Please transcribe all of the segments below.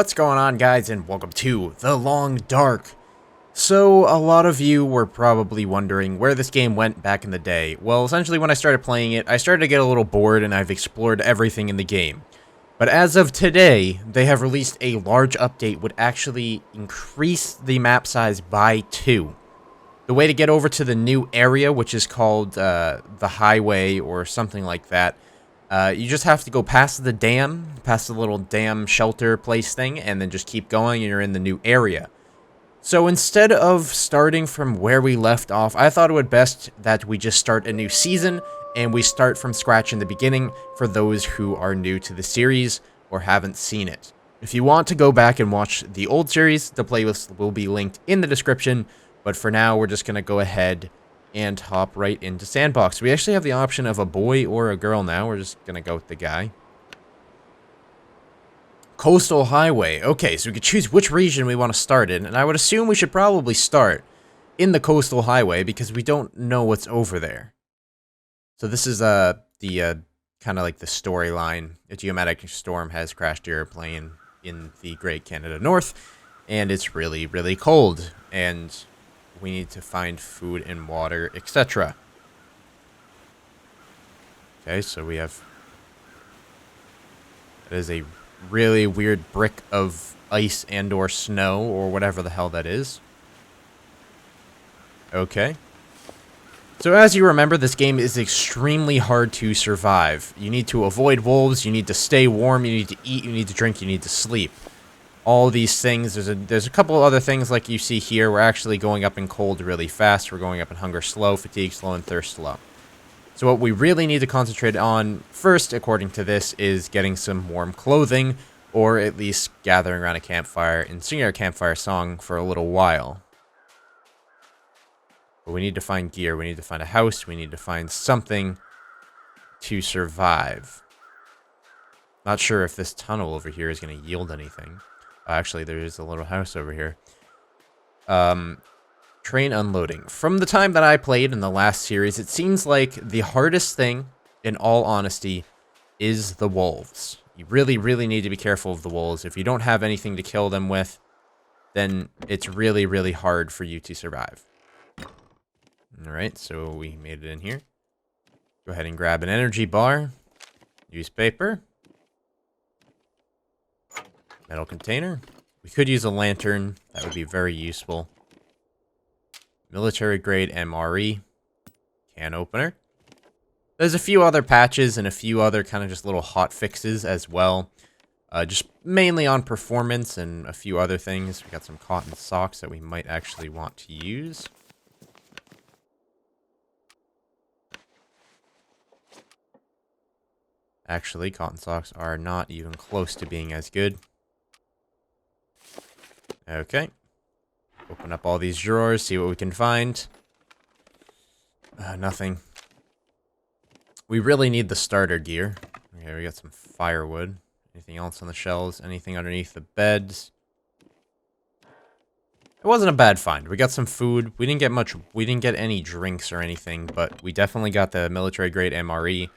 What's going on, guys, and welcome to The Long Dark. So, a lot of you were probably wondering where this game went back in the day. Well, essentially when I started playing it, I started to get a little bored and I've explored everything in the game. But as of today, they have released a large update would actually increase the map size by 2. The way to get over to the new area, which is called the highway or something like that, you just have to go past the dam, past the little dam shelter place thing, and then just keep going and you're in the new area. So instead of starting from where we left off, I thought it would best that we just start a new season and we start from scratch in the beginning for those who are new to the series or haven't seen it. If you want to go back and watch the old series, the playlist will be linked in the description, but for now we're just going to go ahead and hop right into Sandbox. We actually have the option of a boy or a girl now. We're just going to go with the guy. Coastal Highway. Okay, so we could choose which region we want to start in, and I would assume we should probably start in the Coastal Highway because we don't know what's over there. So this is the kind of like the storyline. A geometric storm has crashed your airplane in the Great Canada North, and it's really, really cold, and we need to find food and water, etc. Okay, so we have... That is a really weird brick of ice and or snow, or whatever the hell that is. Okay. So as you remember, this game is extremely hard to survive. You need to avoid wolves, you need to stay warm, you need to eat, you need to drink, you need to sleep. All these things, there's a couple other things like you see here. We're actually going up in cold really fast. We're going up in hunger slow, fatigue slow, and thirst slow. So what we really need to concentrate on first, according to this, is getting some warm clothing, or at least gathering around a campfire and singing our campfire song for a little while. But we need to find gear, we need to find a house, we need to find something to survive. Not sure if this tunnel over here is going to yield anything. Actually, there is a little house over here. Train unloading. From the time that I played in the last series, it seems like the hardest thing, in all honesty, is the wolves. You really, really need to be careful of the wolves. If you don't have anything to kill them with, then it's really, really hard for you to survive. Alright, so we made it in here. Go ahead and grab an energy bar. Use paper. Metal container. We could use a lantern. That would be very useful. Military grade MRE. Can opener. There's a few other patches and a few other kind of just little hot fixes as well. Just mainly on performance and a few other things. We got some cotton socks that we might actually want to use. Actually, cotton socks are not even close to being as good. Okay. Open up all these drawers, see what we can find. Nothing. We really need the starter gear. Okay, we got some firewood. Anything else on the shelves? Anything underneath the beds? It wasn't a bad find. We got some food. We didn't get much. We didn't get any drinks or anything, but we definitely got the military grade MRE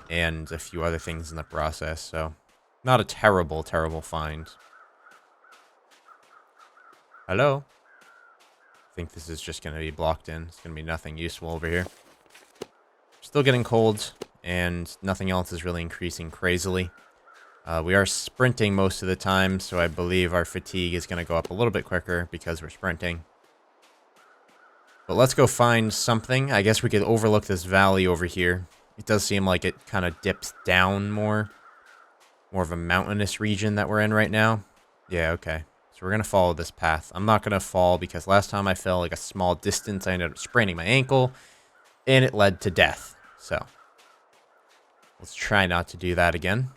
and a few other things in the process, so not a terrible, terrible find. Hello? I think this is just going to be blocked in. It's going to be nothing useful over here. Still getting cold, and nothing else is really increasing crazily. We are sprinting most of the time, so I believe our fatigue is going to go up a little bit quicker because we're sprinting. But let's go find something. I guess we could overlook this valley over here. It does seem like it kind of dips down more. More of a mountainous region that we're in right now. Yeah, okay. So we're going to follow this path. I'm not going to fall because last time I fell like a small distance, I ended up spraining my ankle, and it led to death. So, let's try not to do that again.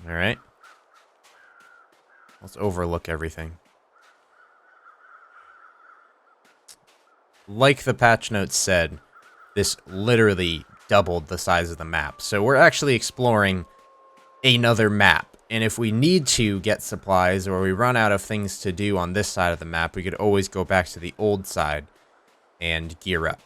Alright. Let's overlook everything. Like the patch notes said, this literally doubled the size of the map. So we're actually exploring another map. And if we need to get supplies or we run out of things to do on this side of the map, we could always go back to the old side and gear up.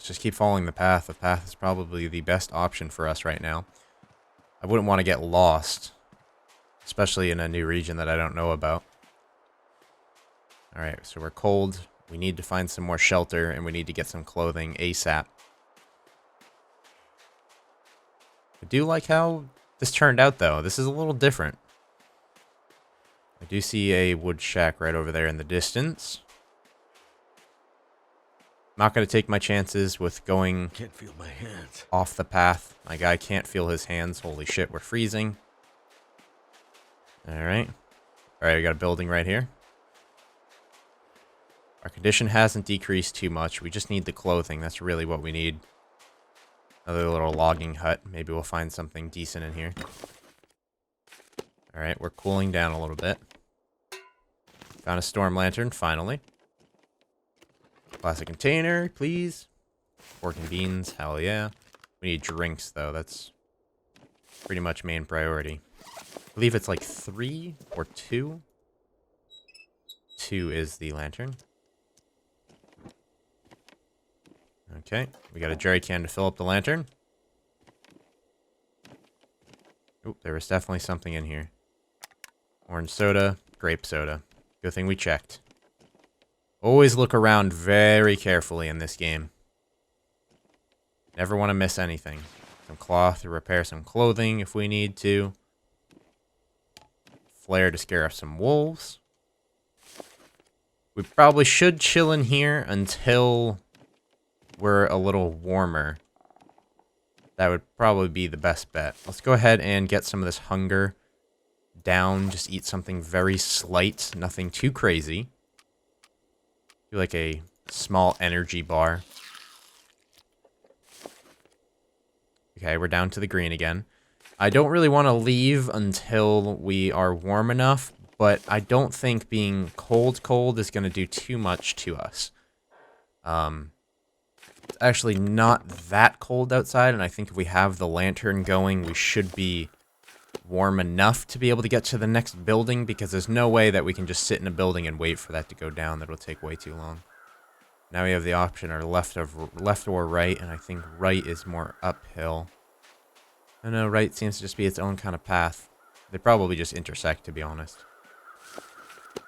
Let's just keep following the path. The path is probably the best option for us right now. I wouldn't want to get lost, especially in a new region that I don't know about. Alright, so we're cold. We need to find some more shelter, and we need to get some clothing ASAP. I do like how this turned out, though. This is a little different. I do see a wood shack right over there in the distance. Not going to take my chances with going Can't feel my hands. off the path. My guy can't feel his hands. Holy shit, we're freezing. Alright. Alright, we got a building right here. Our condition hasn't decreased too much. We just need the clothing. That's really what we need. Another little logging hut. Maybe we'll find something decent in here. Alright, we're cooling down a little bit. Found a storm lantern, finally. Plastic container, please. Pork and beans, hell yeah. We need drinks, though. That's pretty much main priority. I believe it's like 3 or 2. 2 is the lantern. Okay, we got a jerry can to fill up the lantern. Oh, there was definitely something in here. Orange soda, grape soda. Good thing we checked. Always look around very carefully in this game. Never want to miss anything. Some cloth to repair some clothing if we need to. Flare to scare off some wolves. We probably should chill in here until we're a little warmer. That would probably be the best bet. Let's go ahead and get some of this hunger down. Just eat something very slight. Nothing too crazy. Do like a small energy bar. Okay, we're down to the green again. I don't really want to leave until we are warm enough, but I don't think being cold is going to do too much to us. It's actually not that cold outside, and I think if we have the lantern going, we should be warm enough to be able to get to the next building, because there's no way that we can just sit in a building and wait for that to go down. That'll take way too long. Now we have the option or left or right, and I think right is more uphill. I know right seems to just be its own kind of path. They probably just intersect, to be honest.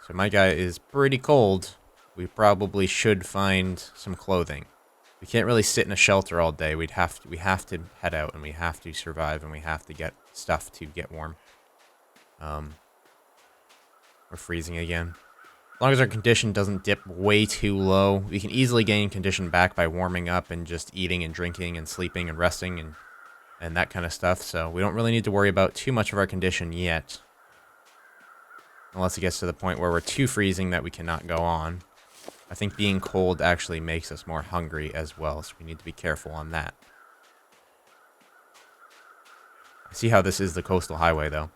So my guy is pretty cold. We probably should find some clothing. We can't really sit in a shelter all day. We have to head out, and we have to survive, and we have to get stuff to get warm. We're freezing again. As long as our condition doesn't dip way too low, we can easily gain condition back by warming up and just eating and drinking and sleeping and resting and that kind of stuff. So we don't really need to worry about too much of our condition yet. Unless it gets to the point where we're too freezing that we cannot go on. I think being cold actually makes us more hungry as well, so we need to be careful on that. I see how this is the coastal highway, though.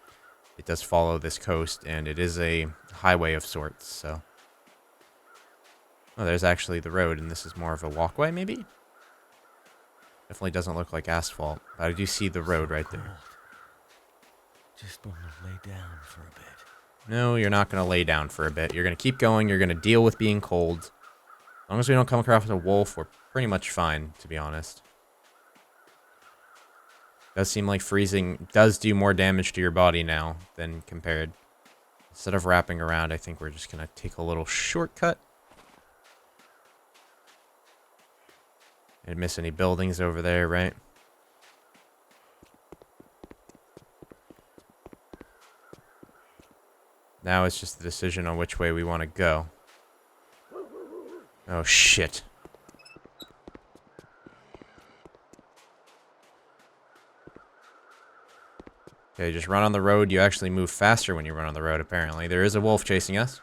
It does follow this coast, and it is a highway of sorts, so... Oh, there's actually the road, and this is more of a walkway, maybe? Definitely doesn't look like asphalt, but I do see the road right there. Just want to lay down for a bit. No, you're not going to lay down for a bit. You're going to keep going. You're going to deal with being cold. As long as we don't come across a wolf, we're pretty much fine, to be honest. Does seem like freezing does do more damage to your body now than compared. Instead of wrapping around, I think we're just going to take a little shortcut. Didn't miss any buildings over there, right? Now it's just the decision on which way we want to go. Oh, shit. Okay, just run on the road. You actually move faster when you run on the road, apparently. There is a wolf chasing us.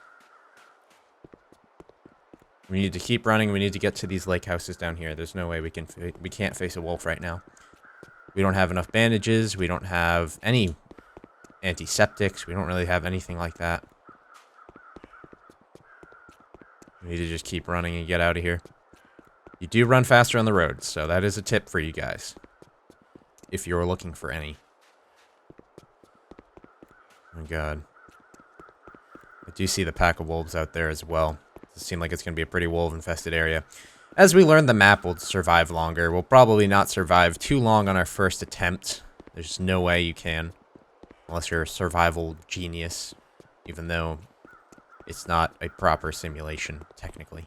We need to keep running. We need to get to these lake houses down here. There's no way we can't face a wolf right now. We don't have enough bandages. We don't have any antiseptics. We don't really have anything like that. We need to just keep running and get out of here. You do run faster on the road, so that is a tip for you guys. If you're looking for any. Oh my god. I do see the pack of wolves out there as well. It seems like it's going to be a pretty wolf-infested area. As we learn, the map will survive longer. We'll probably not survive too long on our first attempt. There's no way you can. Unless you're a survival genius. Even though it's not a proper simulation, technically.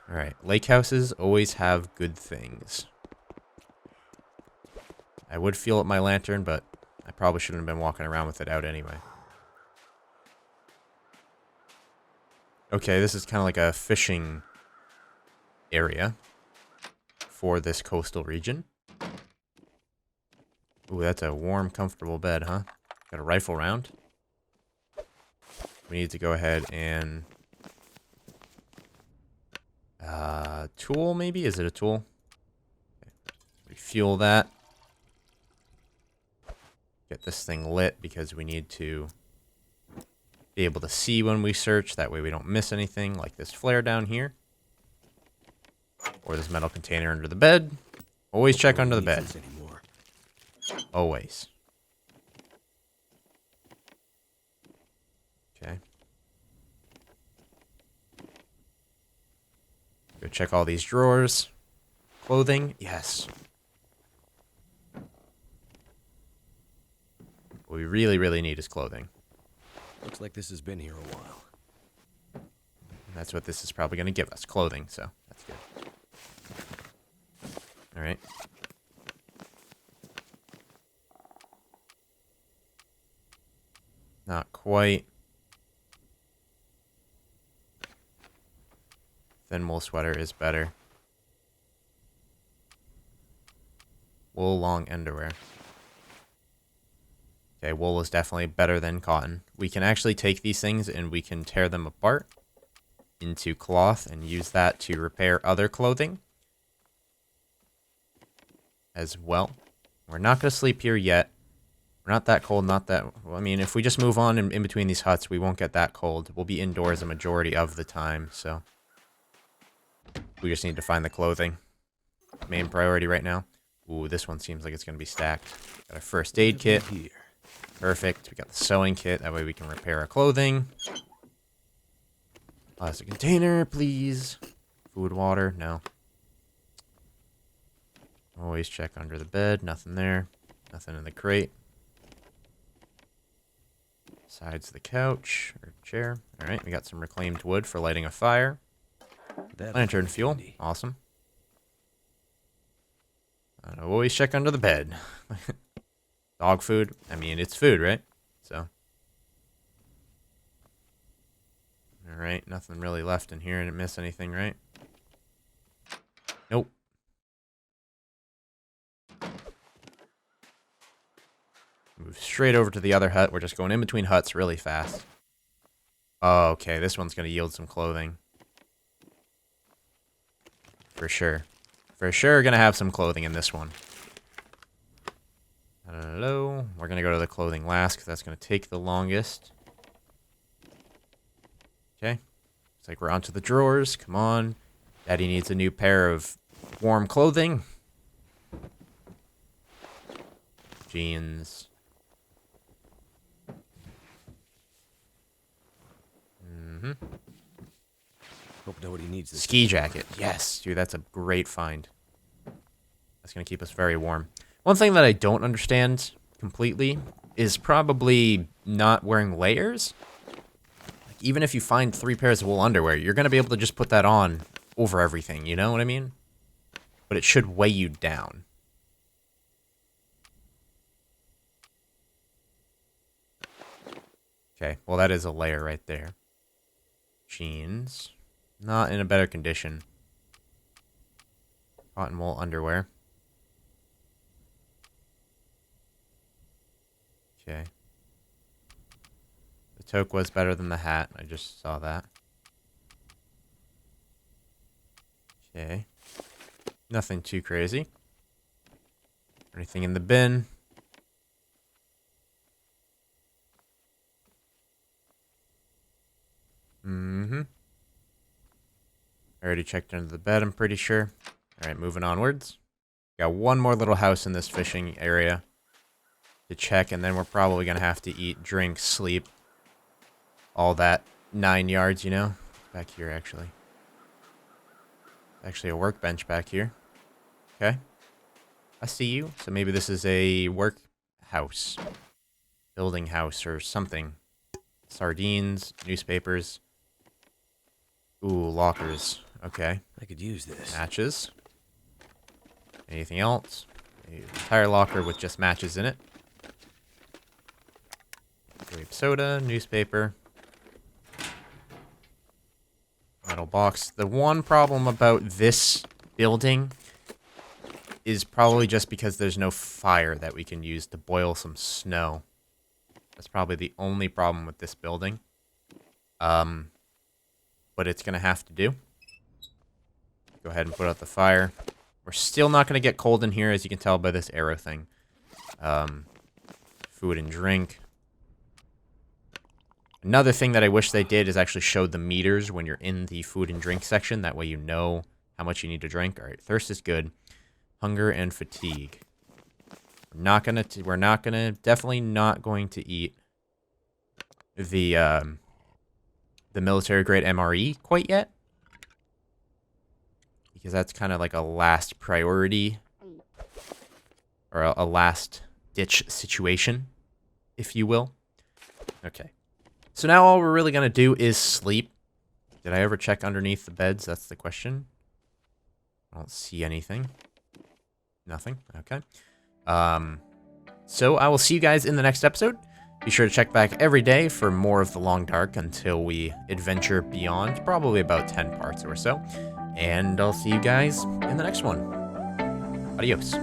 Alright, lake houses always have good things. I would fuel up my lantern, but I probably shouldn't have been walking around with it out anyway. Okay, this is kind of like a fishing area for this coastal region. Ooh, that's a warm, comfortable bed, huh? Got a rifle round. We need to go ahead and... tool, maybe? Is it a tool? Okay. Refuel that. Get this thing lit because we need to be able to see when we search. That way we don't miss anything, like this flare down here. Or this metal container under the bed. Always check under the bed. Always. Okay. Go check all these drawers. Clothing? Yes. What we really, really need is clothing. Looks like this has been here a while. And that's what this is probably going to give us. Clothing, so that's good. Alright. Not quite. Thin wool sweater is better. Wool long underwear. Okay, wool is definitely better than cotton. We can actually take these things and we can tear them apart into cloth and use that to repair other clothing as well. We're not going to sleep here yet. We're not that cold, not that... Well, I mean, if we just move on in between these huts, we won't get that cold. We'll be indoors a majority of the time, so... We just need to find the clothing. Main priority right now. Ooh, this one seems like it's going to be stacked. Got our first aid kit. Here. Perfect. We got the sewing kit. That way we can repair our clothing. Plastic container, please. Food, water. No. Always check under the bed. Nothing there. Nothing in the crate. Sides of the couch or chair. Alright, we got some reclaimed wood for lighting a fire. Lantern fuel. Awesome. And always check under the bed. Dog food. I mean, it's food, right? So. Alright, nothing really left in here. I didn't miss anything, right? Nope. Move straight over to the other hut. We're just going in between huts really fast. Oh, okay, this one's going to yield some clothing. For sure. For sure going to have some clothing in this one. Hello. We're going to go to the clothing last because that's going to take the longest. Okay. Looks like we're onto the drawers. Come on. Daddy needs a new pair of warm clothing. Jeans. Hope nobody needs this. Ski jacket. Yes. Dude, that's a great find. That's going to keep us very warm. One thing that I don't understand completely is probably not wearing layers. Like, even if you find 3 pairs of wool underwear, you're going to be able to just put that on over everything. You know what I mean? But it should weigh you down. Okay. Well, that is a layer right there. Jeans. Not in a better condition. Cotton wool underwear. Okay. The toque was better than the hat. I just saw that. Okay. Nothing too crazy. Anything in the bin? Mm-hmm. I already checked under the bed, I'm pretty sure. Alright, moving onwards. Got one more little house in this fishing area to check, and then we're probably going to have to eat, drink, sleep. All that 9 yards, you know? Back here, actually. Actually, a workbench back here. Okay. I see you. So maybe this is a workhouse. Building house or something. Sardines, newspapers. Ooh, lockers. Okay. I could use this. Matches. Anything else? A entire locker with just matches in it. Grape soda, newspaper. Metal box. The one problem about this building is probably just because there's no fire that we can use to boil some snow. That's probably the only problem with this building. But it's going to have to do. Go ahead and put out the fire. We're still not going to get cold in here, as you can tell by this arrow thing. Food and drink. Another thing that I wish they did is actually show the meters when you're in the food and drink section. That way you know how much you need to drink. All right, thirst is good. Hunger and fatigue. Definitely not going to eat the military grade MRE quite yet. Because that's kind of like a last priority. Or a last ditch situation, if you will. Okay. So now all we're really going to do is sleep. Did I ever check underneath the beds? That's the question. I don't see anything. Nothing. Okay. So I will see you guys in the next episode. Be sure to check back every day for more of the Long Dark until we adventure beyond, probably about 10 parts or so. And I'll see you guys in the next one. Adios.